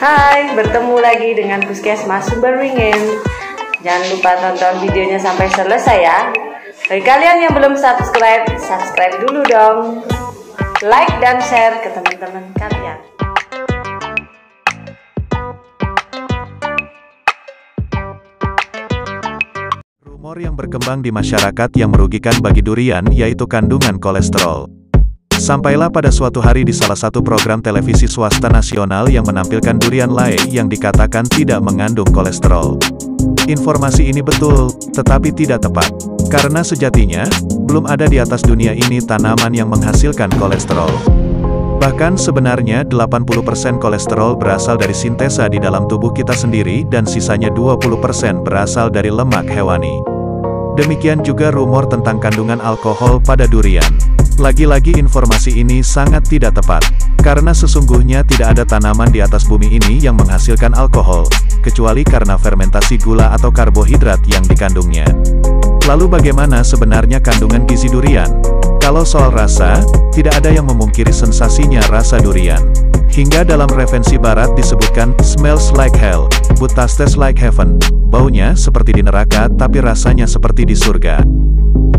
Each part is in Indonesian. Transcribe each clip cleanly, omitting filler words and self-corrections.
Hai, bertemu lagi dengan Puskesmas Sumberwingen. Jangan lupa tonton videonya sampai selesai ya. Bagi kalian yang belum subscribe, subscribe dulu dong. Like dan share ke teman-teman kalian. Rumor yang berkembang di masyarakat yang merugikan bagi durian yaitu kandungan kolesterol. Sampailah pada suatu hari di salah satu program televisi swasta nasional yang menampilkan durian lae yang dikatakan tidak mengandung kolesterol. Informasi ini betul, tetapi tidak tepat. Karena sejatinya, belum ada di atas dunia ini tanaman yang menghasilkan kolesterol. Bahkan sebenarnya 80% kolesterol berasal dari sintesa di dalam tubuh kita sendiri dan sisanya 20% berasal dari lemak hewani. Demikian juga rumor tentang kandungan alkohol pada durian. Lagi-lagi informasi ini sangat tidak tepat, karena sesungguhnya tidak ada tanaman di atas bumi ini yang menghasilkan alkohol, kecuali karena fermentasi gula atau karbohidrat yang dikandungnya. Lalu bagaimana sebenarnya kandungan gizi durian? Kalau soal rasa, tidak ada yang memungkiri sensasinya rasa durian. Hingga dalam referensi barat disebutkan, smells like hell, but tastes like heaven. Baunya seperti di neraka, tapi rasanya seperti di surga.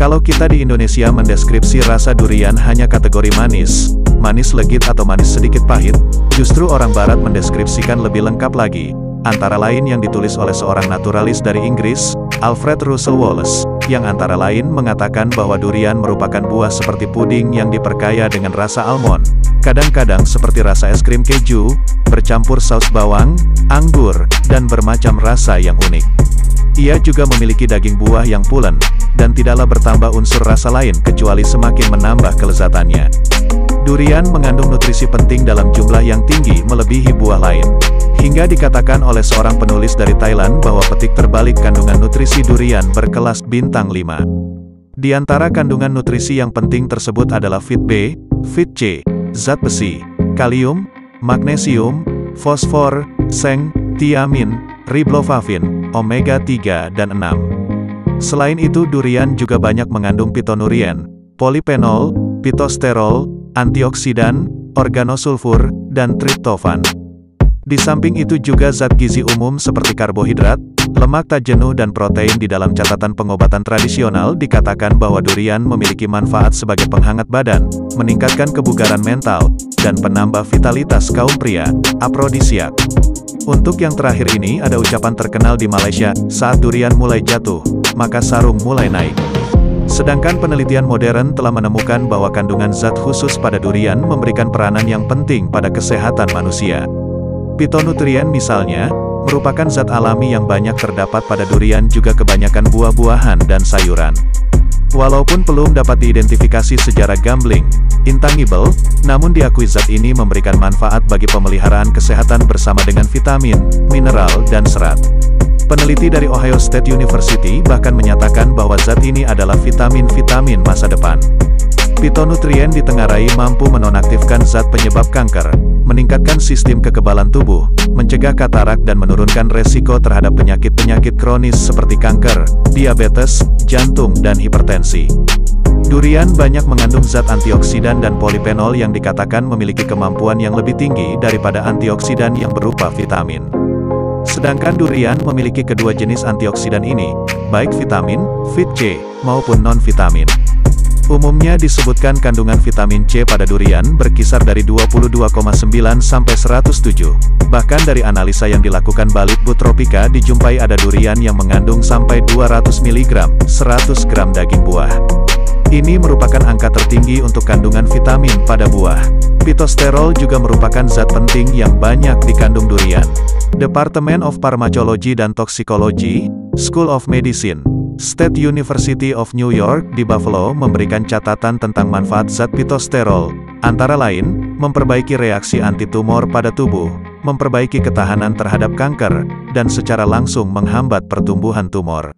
Kalau kita di Indonesia mendeskripsi rasa durian hanya kategori manis, manis legit atau manis sedikit pahit, justru orang barat mendeskripsikan lebih lengkap lagi. Antara lain yang ditulis oleh seorang naturalis dari Inggris, Alfred Russel Wallace, yang antara lain mengatakan bahwa durian merupakan buah seperti puding yang diperkaya dengan rasa almond, kadang-kadang seperti rasa es krim keju, bercampur saus bawang, anggur, dan bermacam rasa yang unik. Ia juga memiliki daging buah yang pulen, dan tidaklah bertambah unsur rasa lain kecuali semakin menambah kelezatannya. Durian mengandung nutrisi penting dalam jumlah yang tinggi melebihi buah lain. Hingga dikatakan oleh seorang penulis dari Thailand bahwa petik terbalik kandungan nutrisi durian berkelas bintang 5. Di antara kandungan nutrisi yang penting tersebut adalah Vit B, Vit C, zat besi, kalium, magnesium, fosfor, seng, tiamin, riboflavin, omega 3 dan 6. Selain itu durian juga banyak mengandung pitonurien, polifenol, pitosterol, antioksidan, organosulfur, dan triptofan. Di samping itu juga zat gizi umum seperti karbohidrat, lemak tak jenuh dan protein. Di dalam catatan pengobatan tradisional dikatakan bahwa durian memiliki manfaat sebagai penghangat badan, meningkatkan kebugaran mental, dan penambah vitalitas kaum pria, afrodisiak. Untuk yang terakhir ini ada ucapan terkenal di Malaysia, saat durian mulai jatuh, maka sarung mulai naik. Sedangkan penelitian modern telah menemukan bahwa kandungan zat khusus pada durian memberikan peranan yang penting pada kesehatan manusia. Pitonutrien misalnya, merupakan zat alami yang banyak terdapat pada durian juga kebanyakan buah-buahan dan sayuran. Walaupun belum dapat diidentifikasi secara gambling, intangible, namun diakui zat ini memberikan manfaat bagi pemeliharaan kesehatan bersama dengan vitamin, mineral, dan serat. Peneliti dari Ohio State University bahkan menyatakan bahwa zat ini adalah vitamin-vitamin masa depan. Pitonutrien ditengarai mampu menonaktifkan zat penyebab kanker, meningkatkan sistem kekebalan tubuh, mencegah katarak dan menurunkan resiko terhadap penyakit-penyakit kronis seperti kanker, diabetes, jantung dan hipertensi. Durian banyak mengandung zat antioksidan dan polifenol yang dikatakan memiliki kemampuan yang lebih tinggi daripada antioksidan yang berupa vitamin. Sedangkan durian memiliki kedua jenis antioksidan ini, baik vitamin, Vit C, maupun non-vitamin. Umumnya disebutkan kandungan vitamin C pada durian berkisar dari 22,9 sampai 107. Bahkan dari analisa yang dilakukan Balitbu Tropika dijumpai ada durian yang mengandung sampai 200 mg, 100 gram daging buah. Ini merupakan angka tertinggi untuk kandungan vitamin pada buah. Pitosterol juga merupakan zat penting yang banyak dikandung durian. Department of Pharmacology dan Toxicology, School of Medicine, State University of New York di Buffalo memberikan catatan tentang manfaat zat pitosterol, antara lain, memperbaiki reaksi antitumor pada tubuh, memperbaiki ketahanan terhadap kanker, dan secara langsung menghambat pertumbuhan tumor.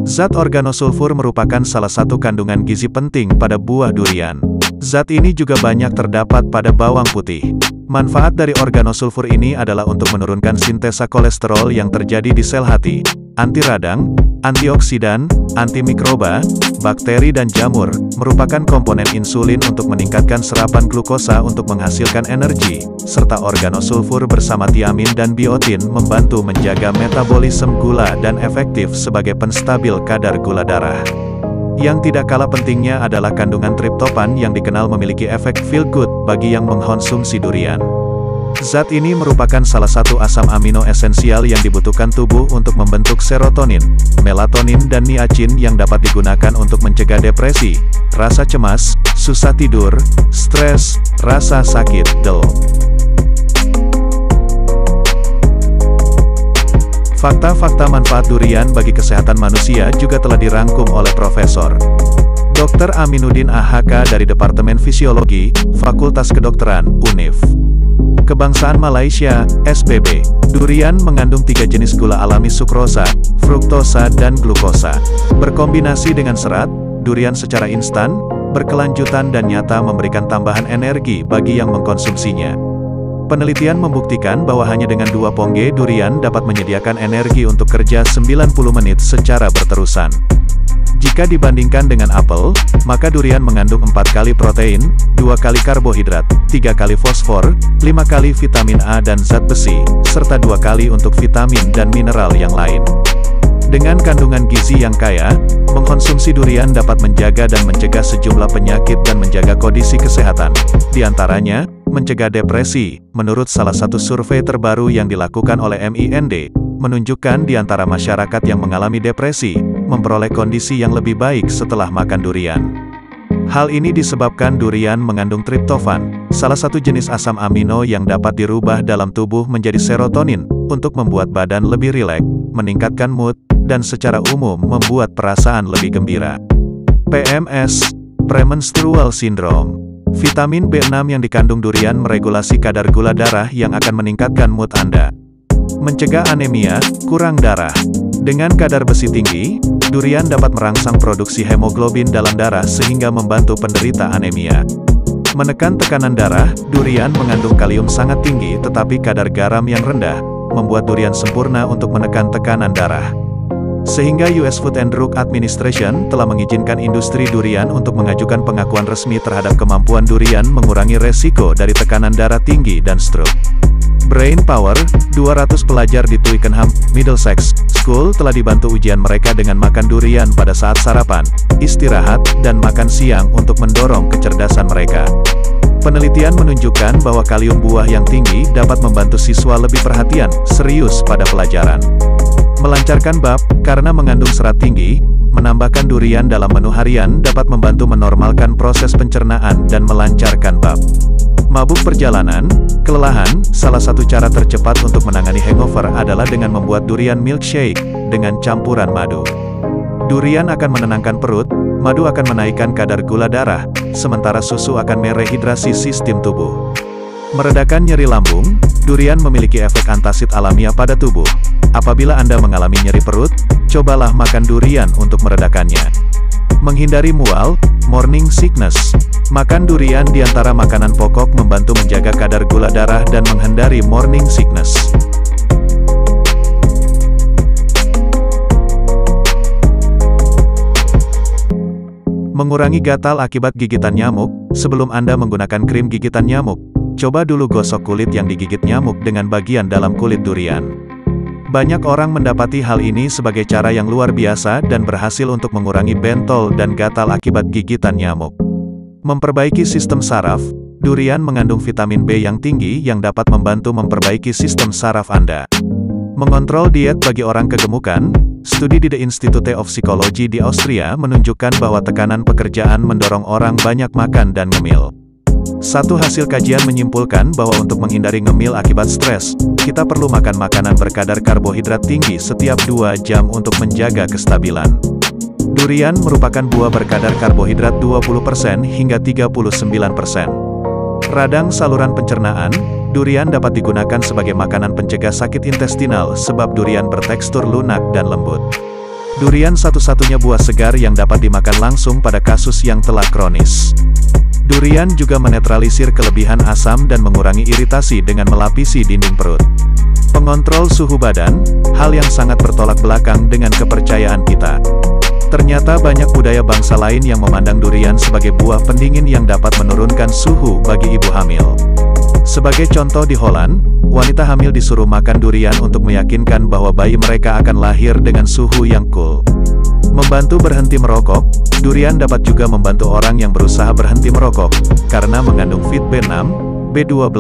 Zat organosulfur merupakan salah satu kandungan gizi penting pada buah durian. Zat ini juga banyak terdapat pada bawang putih. Manfaat dari organosulfur ini adalah untuk menurunkan sintesa kolesterol yang terjadi di sel hati, anti radang, antioksidan, antimikroba, bakteri dan jamur, merupakan komponen insulin untuk meningkatkan serapan glukosa untuk menghasilkan energi, serta organosulfur bersama tiamin dan biotin membantu menjaga metabolisme gula dan efektif sebagai penstabil kadar gula darah. Yang tidak kalah pentingnya adalah kandungan triptofan yang dikenal memiliki efek feel good bagi yang mengkonsumsi durian. Zat ini merupakan salah satu asam amino esensial yang dibutuhkan tubuh untuk membentuk serotonin, melatonin dan niacin yang dapat digunakan untuk mencegah depresi, rasa cemas, susah tidur, stres, rasa sakit, Fakta-fakta manfaat durian bagi kesehatan manusia juga telah dirangkum oleh Profesor Dr. Aminuddin AHK dari Departemen Fisiologi, Fakultas Kedokteran, UNIF. Kebangsaan Malaysia, SPB. Durian mengandung 3 jenis gula alami sukrosa, fruktosa dan glukosa. Berkombinasi dengan serat, durian secara instan, berkelanjutan dan nyata memberikan tambahan energi bagi yang mengkonsumsinya. Penelitian membuktikan bahwa hanya dengan 2 pongge durian dapat menyediakan energi untuk kerja 90 menit secara berterusan. Jika dibandingkan dengan apel, maka durian mengandung 4 kali protein, 2 kali karbohidrat, 3 kali fosfor, 5 kali vitamin A dan zat besi, serta 2 kali untuk vitamin dan mineral yang lain. Dengan kandungan gizi yang kaya, mengkonsumsi durian dapat menjaga dan mencegah sejumlah penyakit dan menjaga kondisi kesehatan. Di antaranya, mencegah depresi, menurut salah satu survei terbaru yang dilakukan oleh MIND, menunjukkan di antara masyarakat yang mengalami depresi, memperoleh kondisi yang lebih baik setelah makan durian. Hal ini disebabkan durian mengandung triptofan, salah satu jenis asam amino yang dapat dirubah dalam tubuh menjadi serotonin, untuk membuat badan lebih rileks, meningkatkan mood, dan secara umum membuat perasaan lebih gembira. PMS, Premenstrual Syndrome. Vitamin B6 yang dikandung durian meregulasi kadar gula darah yang akan meningkatkan mood Anda. Mencegah anemia, kurang darah. Dengan kadar besi tinggi, durian dapat merangsang produksi hemoglobin dalam darah sehingga membantu penderita anemia. Menekan tekanan darah, durian mengandung kalium sangat tinggi tetapi kadar garam yang rendah, membuat durian sempurna untuk menekan tekanan darah. Sehingga US Food and Drug Administration telah mengizinkan industri durian untuk mengajukan pengakuan resmi terhadap kemampuan durian mengurangi resiko dari tekanan darah tinggi dan stroke. Brain Power, 200 pelajar di Twickenham, Middlesex School telah dibantu ujian mereka dengan makan durian pada saat sarapan, istirahat, dan makan siang untuk mendorong kecerdasan mereka. Penelitian menunjukkan bahwa kalium buah yang tinggi dapat membantu siswa lebih perhatian, serius pada pelajaran. Melancarkan bab, karena mengandung serat tinggi, menambahkan durian dalam menu harian dapat membantu menormalkan proses pencernaan dan melancarkan bab. Mabuk perjalanan, kelelahan, salah satu cara tercepat untuk menangani hangover adalah dengan membuat durian milkshake, dengan campuran madu. Durian akan menenangkan perut, madu akan menaikkan kadar gula darah, sementara susu akan merehidrasi sistem tubuh. Meredakan nyeri lambung, durian memiliki efek antasid alamiah pada tubuh. Apabila Anda mengalami nyeri perut, cobalah makan durian untuk meredakannya. Menghindari mual, morning sickness. Makan durian di antara makanan pokok membantu menjaga kadar gula darah dan menghindari morning sickness. Mengurangi gatal akibat gigitan nyamuk, sebelum Anda menggunakan krim gigitan nyamuk, coba dulu gosok kulit yang digigit nyamuk dengan bagian dalam kulit durian. Banyak orang mendapati hal ini sebagai cara yang luar biasa dan berhasil untuk mengurangi bentol dan gatal akibat gigitan nyamuk. Memperbaiki sistem saraf, durian mengandung vitamin B yang tinggi yang dapat membantu memperbaiki sistem saraf Anda. Mengontrol diet bagi orang kegemukan, studi di The Institute of Psychology di Austria menunjukkan bahwa tekanan pekerjaan mendorong orang banyak makan dan ngemil. Satu hasil kajian menyimpulkan bahwa untuk menghindari ngemil akibat stres, kita perlu makan makanan berkadar karbohidrat tinggi setiap 2 jam untuk menjaga kestabilan. Durian merupakan buah berkadar karbohidrat 20% hingga 39%. Radang saluran pencernaan, durian dapat digunakan sebagai makanan pencegah sakit intestinal sebab durian bertekstur lunak dan lembut. Durian satu-satunya buah segar yang dapat dimakan langsung pada kasus yang telah kronis. Durian juga menetralisir kelebihan asam dan mengurangi iritasi dengan melapisi dinding perut. Pengontrol suhu badan, hal yang sangat bertolak belakang dengan kepercayaan kita. Ternyata banyak budaya bangsa lain yang memandang durian sebagai buah pendingin yang dapat menurunkan suhu bagi ibu hamil. Sebagai contoh di Holland, wanita hamil disuruh makan durian untuk meyakinkan bahwa bayi mereka akan lahir dengan suhu yang cool. Membantu berhenti merokok, durian dapat juga membantu orang yang berusaha berhenti merokok, karena mengandung vitamin B6, B12,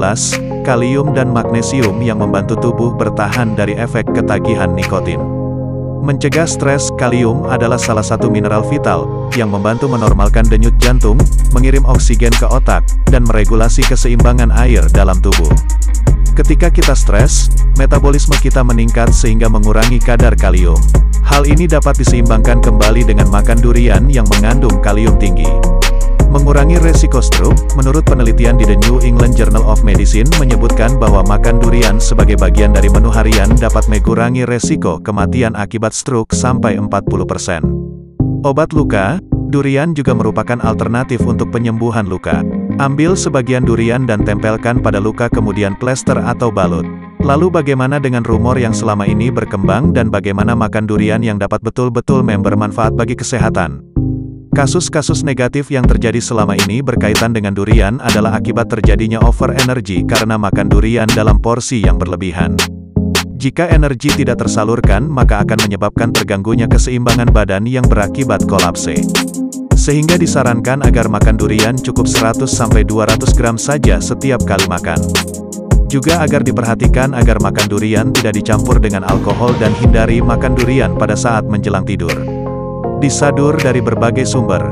kalium dan magnesium yang membantu tubuh bertahan dari efek ketagihan nikotin. Mencegah stres, kalium adalah salah satu mineral vital, yang membantu menormalkan denyut jantung, mengirim oksigen ke otak, dan meregulasi keseimbangan air dalam tubuh. Ketika kita stres, metabolisme kita meningkat sehingga mengurangi kadar kalium. Hal ini dapat diseimbangkan kembali dengan makan durian yang mengandung kalium tinggi. Mengurangi resiko stroke, menurut penelitian di The New England Journal of Medicine menyebutkan bahwa makan durian sebagai bagian dari menu harian dapat mengurangi resiko kematian akibat stroke sampai 40%. Obat luka, durian juga merupakan alternatif untuk penyembuhan luka. Ambil sebagian durian dan tempelkan pada luka kemudian plester atau balut. Lalu bagaimana dengan rumor yang selama ini berkembang dan bagaimana makan durian yang dapat betul-betul bermanfaat bagi kesehatan? Kasus-kasus negatif yang terjadi selama ini berkaitan dengan durian adalah akibat terjadinya over energy karena makan durian dalam porsi yang berlebihan. Jika energi tidak tersalurkan, maka akan menyebabkan terganggunya keseimbangan badan yang berakibat kolapse. Sehingga disarankan agar makan durian cukup 100-200 gram saja setiap kali makan. Juga agar diperhatikan agar makan durian tidak dicampur dengan alkohol dan hindari makan durian pada saat menjelang tidur. Disadur dari berbagai sumber,